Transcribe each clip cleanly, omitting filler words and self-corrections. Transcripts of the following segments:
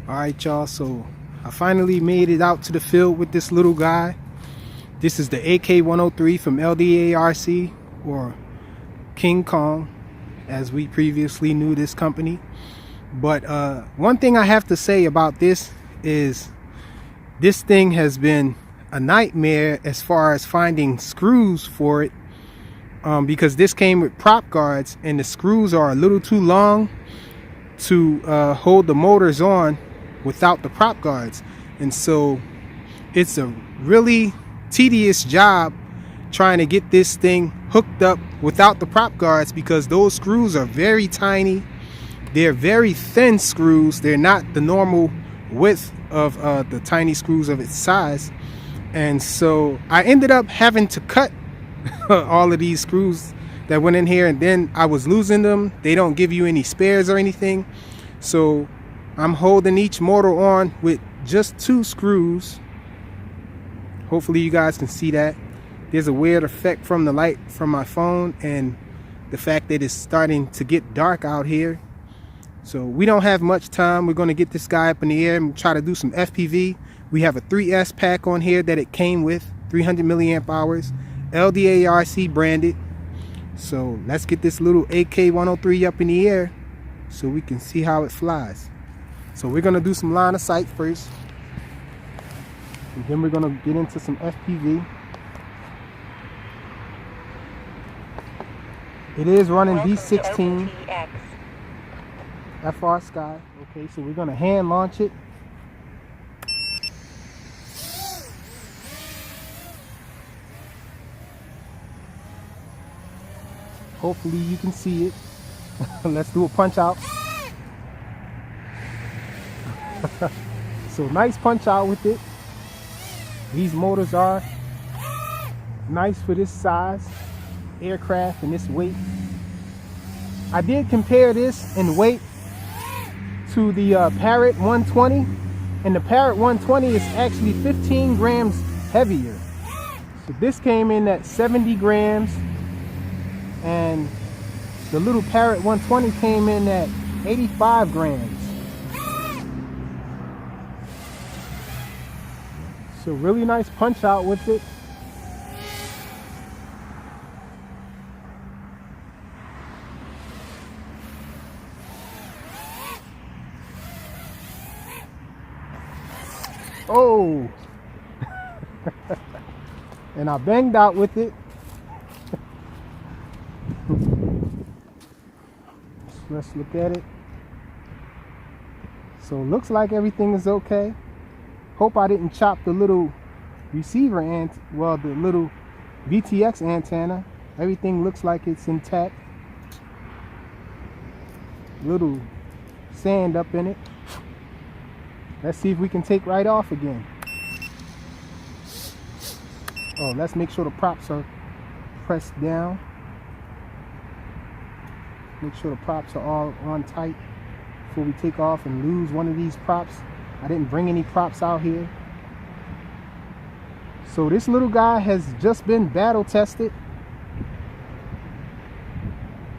Alright y'all, so I finally made it out to the field with this little guy. This is the AK103 from LDARC, or King Kong, as we previously knew this company. But one thing I have to say about this is this thing has been a nightmare as far as finding screws for it, because this came with prop guards and the screws are a little too long to hold the motors on without the prop guards. And so it's a really tedious job trying to get this thing hooked up without the prop guards, because those screws are very tiny. They're very thin screws. They're not the normal width of the tiny screws of its size. And so I ended up having to cut all of these screws that went in here, and then I was losing them. They don't give you any spares or anything. So I'm holding each motor on with just 2 screws. Hopefully you guys can see that. There's a weird effect from the light from my phone and the fact that it's starting to get dark out here. So we don't have much time. We're going to get this guy up in the air and try to do some FPV. We have a 3S pack on here that it came with, 300 milliamp hours, LDARC branded. So let's get this little AK103 up in the air so we can see how it flies. So we're going to do some line of sight first, and then we're going to get into some FPV. It is running V16 FR Sky. Okay, so we're going to hand launch it. Hopefully you can see it. Let's do a punch out. So nice punch out with it. These motors are nice for this size aircraft and this weight. I did compare this in weight to the Parrot 120, and the Parrot 120 is actually 15 grams heavier. So this came in at 70 grams, and the little Parrot 120 came in at 85 grams. So really nice punch out with it. Oh! And I banged out with it. Let's look at it. So looks like everything is okay. Hope I didn't chop the little receiver the little VTX antenna. Everything looks like it's intact. Little sand up in it. Let's see if we can take right off again. Oh, let's make sure the props are pressed down. Make sure the props are all on tight before we take off and lose one of these props. I didn't bring any props out here. So this little guy has just been battle tested.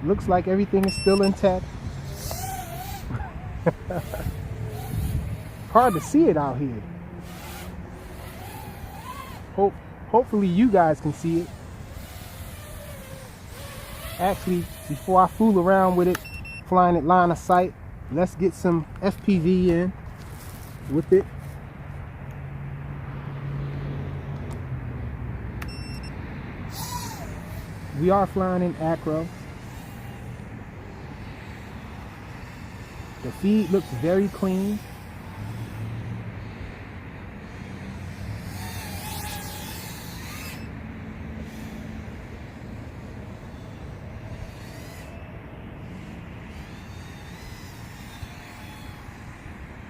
Looks like everything is still intact. Hard to see it out here. Hopefully you guys can see it. Actually, before I fool around with it, flying at line of sight, let's get some FPV in with it. We are flying in acro. The feed looks very clean.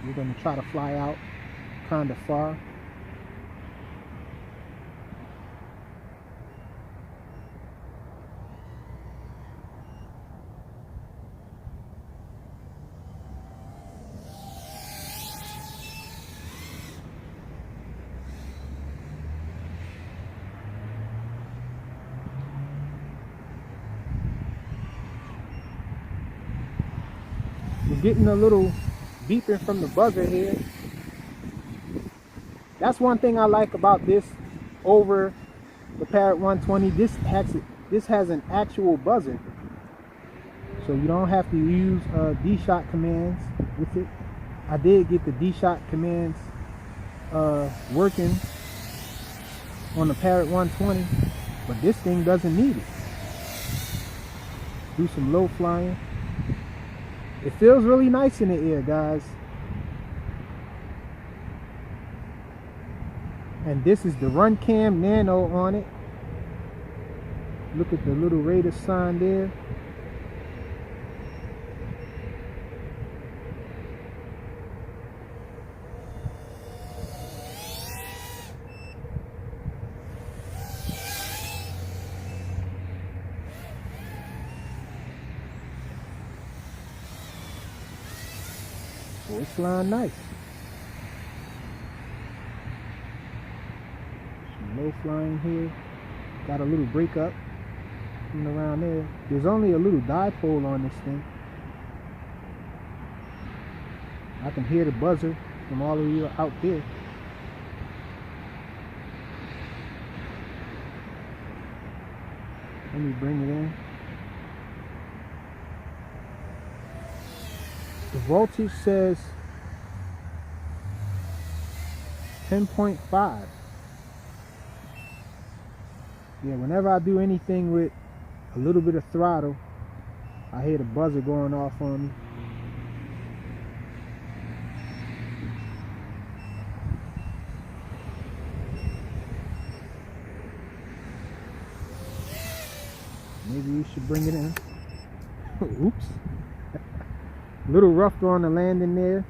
We're going to try to fly out kind of far. We're getting a little beeping from the buzzer here. That's one thing I like about this over the Parrot 120. This has an actual buzzer, so you don't have to use D-shot commands with it. I did get the D-shot commands working on the Parrot 120, but this thing doesn't need it. Do some low flying. It feels really nice in the air, guys. And this is the Run Cam Nano on it. Look at the little radar sign there. So it's flying nice. Some low flying here. Got a little break up coming around there. There's only a little dipole on this thing. I can hear the buzzer from all the way out there. Let me bring it in. The voltage says 10.5. Yeah, whenever I do anything with a little bit of throttle, I hear the buzzer going off on me. Maybe you should bring it in. Oops. A little rough on the landing there.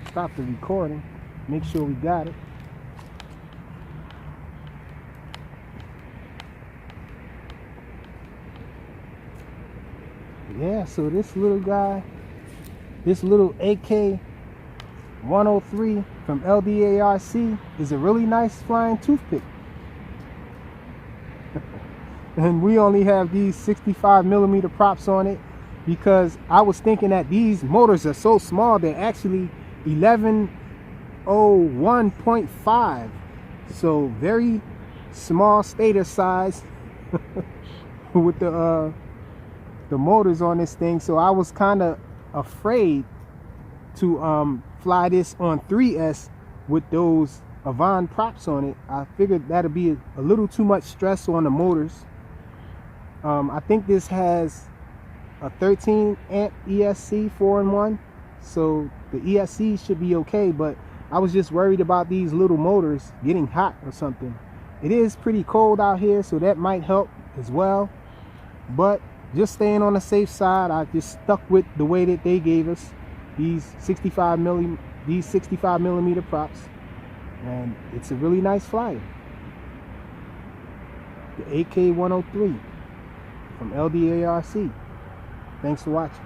Stop the recording. Make sure we got it. Yeah, so this little guy, this little AK103 from LDARC is a really nice flying toothpick. And we only have these 65mm props on it because I was thinking that these motors are so small. They're actually 1101.5, so very small stator size with the motors on this thing. So I was kind of afraid to fly this on 3S with those Avant props on it. I figured that'd be a little too much stress on the motors. I think this has a 13 amp ESC 4-in-1, so the ESC should be okay, but I was just worried about these little motors getting hot or something. It is pretty cold out here, so that might help as well, but just staying on the safe side, I just stuck with the way that they gave us these 65mm props, and it's a really nice flyer. The AK103 from LDARC. Thanks for watching.